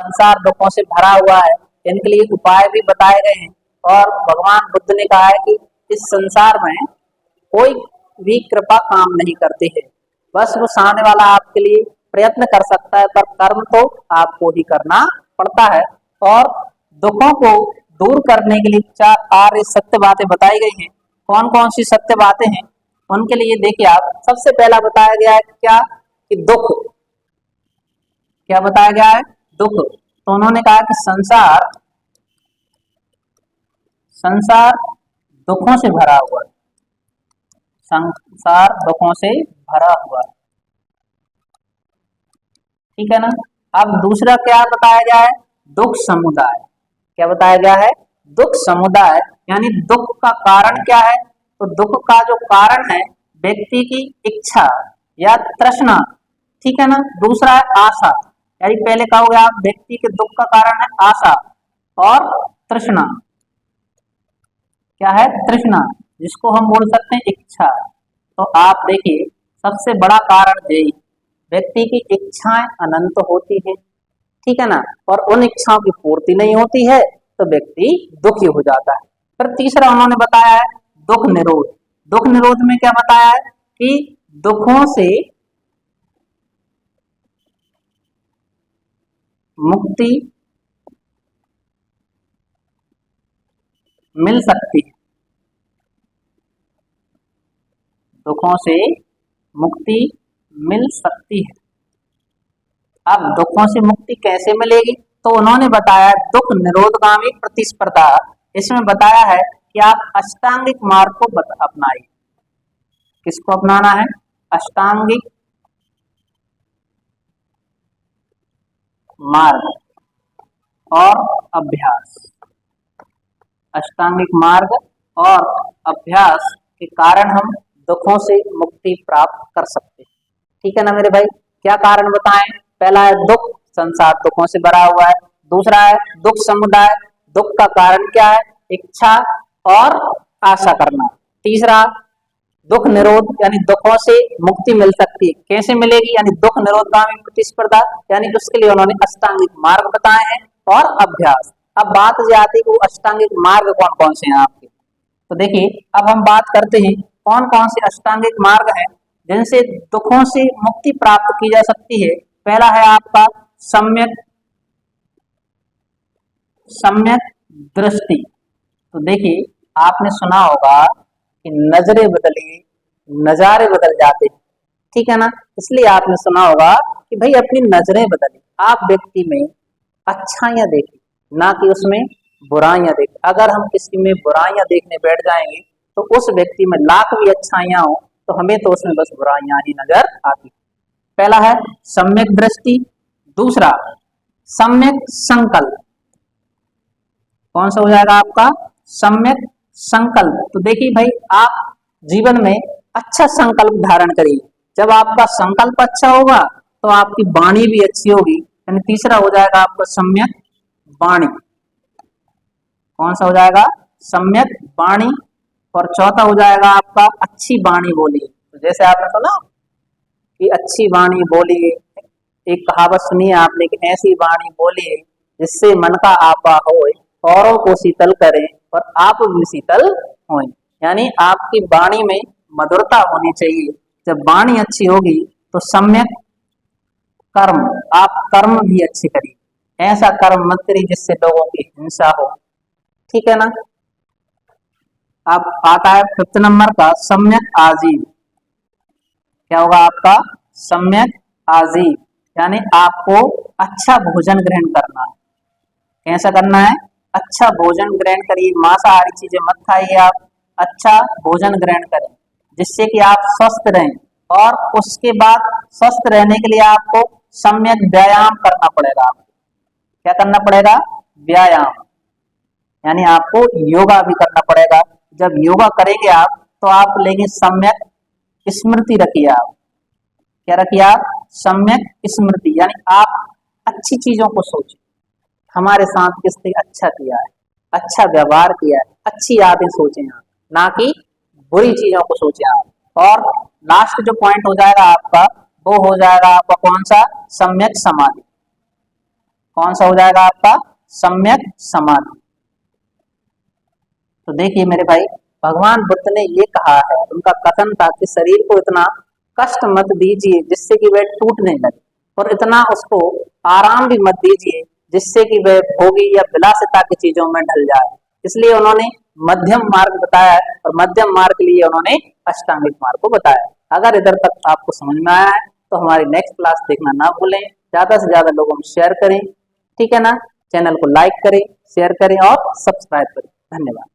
संसार दुखों से भरा हुआ है, इनके लिए उपाय भी बताए गए हैं। और भगवान बुद्ध ने कहा है कि इस संसार में कोई भी कृपा काम नहीं करते हैं, बस वो सामने वाला आपके लिए प्रयत्न कर सकता है, पर कर्म तो आपको ही करना पड़ता है। और दुखों को दूर करने के लिए 4 आर्य सत्य बातें बताई गई हैं। कौन कौन सी सत्य बातें हैं उनके लिए देखिए आप, सबसे पहला बताया गया है क्या कि दुख, क्या बताया गया है, दुख। तो उन्होंने कहा कि संसार दुखों से भरा हुआ है, संसार दुखों से भरा हुआ है, ठीक है ना। अब दूसरा क्या बताया गया है, दुख समुदाय। क्या बताया गया है, दुख समुदाय, यानी दुख का कारण क्या है, तो दुख का जो कारण है व्यक्ति की इच्छा या तृष्णा, ठीक है ना। दूसरा है आशा, यानी पहले कहा हो गया व्यक्ति के दुख का कारण है आशा और तृष्णा। क्या है, तृष्णा, जिसको हम बोल सकते हैं इच्छा। तो आप देखिए सबसे बड़ा कारण यही, व्यक्ति की इच्छाएं अनंत होती है, ठीक है ना, और उन इच्छाओं की पूर्ति नहीं होती है तो व्यक्ति दुखी हो जाता है। फिर तीसरा उन्होंने बताया है दुख निरोध। दुख निरोध में क्या बताया है कि दुखों से मुक्ति मिल सकती है, दुखों से मुक्ति मिल सकती है। अब दुखों से मुक्ति कैसे मिलेगी, तो उन्होंने बताया दुख निरोधगामी प्रतिस्पर्धा। इसमें बताया है कि आप अष्टांगिक मार्ग को अपनाइए। किसको अपनाना है, अष्टांगिक मार्ग और अभ्यास। अष्टांगिक मार्ग और अभ्यास के कारण हम दुखों से मुक्ति प्राप्त कर सकते हैं, ठीक है ना मेरे भाई। क्या कारण बताएं, पहला है दुख, संसार दुखों से भरा हुआ है। दूसरा है दुख समुदाय, दुख का कारण क्या है, इच्छा और आशा करना। तीसरा दुख निरोध, यानी दुखों से मुक्ति मिल सकती है, कैसे मिलेगी, यानी दुख निरोधगामी प्रतिस्पर्धा, यानी उसके लिए उन्होंने अष्टांगिक मार्ग बताए हैं और अभ्यास। अब बात ये आती है कि अष्टांगिक मार्ग कौन कौन से हैं आपके, तो देखिए अब हम बात करते हैं कौन कौन से अष्टांगिक मार्ग हैं जिनसे दुखों से मुक्ति प्राप्त की जा सकती है। पहला है आपका सम्यक दृष्टि। तो देखिए आपने सुना होगा कि नजरें बदलिए नजारे बदल जाते हैं, ठीक है ना। इसलिए आपने सुना होगा कि भाई अपनी नजरें बदलिए, आप व्यक्ति में अच्छाइयां देखिए, ना कि उसमें बुराइयां देखिए। अगर हम किसी में बुराइयां देखने बैठ जाएंगे तो उस व्यक्ति में लाख भी अच्छाइयां हो तो हमें तो उसमें बस बुराइयां ही नजर आती। पहला है सम्यक दृष्टि। दूसरा सम्यक संकल्प। कौन सा हो जाएगा आपका, सम्यक संकल्प। तो देखिए भाई आप जीवन में अच्छा संकल्प धारण करिए, जब आपका संकल्प अच्छा होगा तो आपकी वाणी भी अच्छी होगी, यानी तीसरा हो जाएगा आपका सम्यक वाणी। कौन सा हो जाएगा, सम्यक वाणी। और चौथा हो जाएगा आपका अच्छी वाणी बोलिए। तो जैसे आपने सुना कि अच्छी वाणी बोलिए, एक कहावत सुनी है आपने कि ऐसी वाणी बोलिए जिससे मन का आपा होए, औरों को शीतल करें और आप भी शीतल हों। यानी आपकी वाणी में मधुरता होनी चाहिए। जब वाणी अच्छी होगी तो सम्यक कर्म, आप कर्म भी अच्छे करिए, ऐसा कर्म मत करिए जिससे लोगों की हिंसा हो, ठीक है ना। अब आता है 5th नंबर का सम्यक आजीव। क्या होगा आपका, सम्यक आजीव, यानी आपको अच्छा भोजन ग्रहण करना है। कैसा करना है, अच्छा भोजन ग्रहण करिए, मांसाहारी चीजें मत खाइए, आप अच्छा भोजन ग्रहण करें जिससे कि आप स्वस्थ रहें। और उसके बाद स्वस्थ रहने के लिए आपको सम्यक व्यायाम करना पड़ेगा। आपको क्या करना पड़ेगा, व्यायाम, यानी आपको योगा भी करना पड़ेगा। जब योगा करेंगे आप तो आप लेंगे सम्यक स्मृति। रखिए आप, क्या रखिए आप, सम्यक स्मृति, यानी आप अच्छी चीजों को सोचें, हमारे साथ किसने अच्छा किया है, अच्छा व्यवहार किया है, अच्छी यादें सोचें आप, ना कि बुरी चीजों को सोचें आप। और लास्ट जो पॉइंट हो जाएगा आपका वो हो जाएगा आपका कौन सा, सम्यक समाधि। कौन सा हो जाएगा आपका सम्यक समाधि। तो देखिए मेरे भाई, भगवान बुद्ध ने ये कहा है, उनका कथन था कि शरीर को इतना कष्ट मत दीजिए जिससे कि वह टूटने लगे, और इतना उसको आराम भी मत दीजिए जिससे कि वह भोगी या विलासिता की चीजों में ढल जाए। इसलिए उन्होंने मध्यम मार्ग बताया है, और मध्यम मार्ग के लिए उन्होंने अष्टांगिक मार्ग को बताया। अगर इधर तक आपको समझ में आया है तो हमारी नेक्स्ट क्लास देखना ना भूलें, ज्यादा से ज्यादा लोगों में शेयर करें, ठीक है ना। चैनल को लाइक करें, शेयर करें और सब्सक्राइब करें। धन्यवाद।